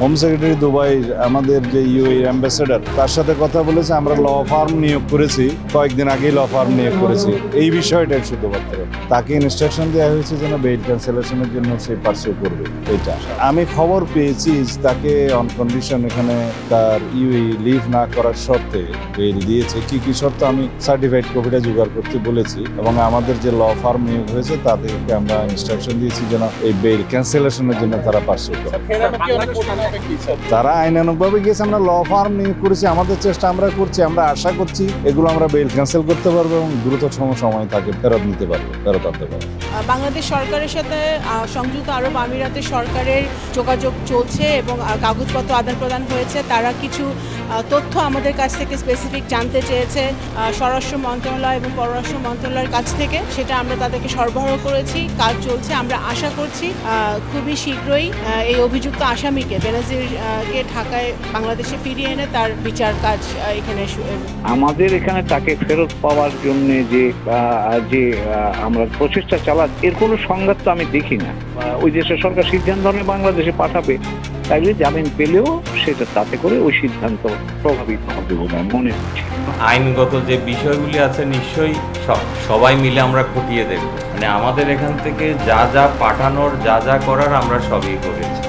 Home secretary Dubai আমাদের যে UAE ambassador তার সাথে কথা বলেছে, আমরা ল ফার্ম নিয়োগ করেছি, কয়েকদিন আগেই ল ফার্ম নিয়োগ করেছি, এই বিষয়টাই শুধুমাত্র তাকে ইনস্ট্রাকশন দেওয়া হয়েছে যেন বেইল ক্যান্সেলেশনের জন্য সে পার্সিউ করবে। এটা আমি খবর পেয়েছি, তাকে অন কন্ডিশন এখানে তার ইউএই লিভ না করার শর্তে বেইল দিয়েছে। কি কি শর্ত আমি সার্টিফাইড কপিটা জোগাড় করতে বলেছি, এবং আমাদের যে ল ফার্ম নিয়োগ হয়েছে তাদেরকে আমরা ইনস্ট্রাকশন দিয়েছি যেন এই বেইল ক্যান্সেলেশনের জন্য তারা পার্সিউ করে। তারা আইনানুগভাবে গিয়েছে, আমরা ল ফার্ম নিয়োগ করেছি, আমাদের চেষ্টা আমরা করছি, আমরা আশা করছি এগুলো আমরা বেইল ক্যান্সেল করতে পারবো এবং দ্রুত সময় থাকে ফেরত নিতে পারবো, ফেরত আনতে পারবো। বাংলাদেশ সরকারের সাথে সংযুক্ত আরব আমিরাতের সরকারের যোগাযোগ চলছে এবং কাগজপত্র আদান প্রদান হয়েছে। তারা কিছু তথ্য আমাদের কাছ থেকে স্পেসিফিক জানতে চেয়েছে স্বরাষ্ট্র মন্ত্রণালয় এবং পররাষ্ট্র মন্ত্রণালয়ের কাছ থেকে, সেটা আমরা তাদেরকে সরবরাহ করেছি। কাজ চলছে, আমরা আশা করছি খুবই শীঘ্রই এই অভিযুক্ত আসামিকে বেনাজিরকে ঢাকায় বাংলাদেশে ফিরিয়ে এনে তার বিচার কাজ এখানে আমাদের এখানে তাকে ফেরত পাওয়ার জন্য যে আমরা প্রচেষ্টা চালাচ্ছি, এর কোনো সংঘাত তো আমি দেখি না। ওই দেশের সরকার সিদ্ধান্ত নিয়ে বাংলাদেশে পাঠাবে, তাইলে জামিন পেলেও সেটা তাতে করে ওই সিদ্ধান্ত প্রভাবিত হবে বলে আমি মনে হচ্ছে। আইনগত যে বিষয়গুলি আছে নিশ্চয়ই সবাই মিলে আমরা খতিয়ে দেখব। মানে আমাদের এখান থেকে যা যা পাঠানোর, যা যা করার আমরা সবই করেছি।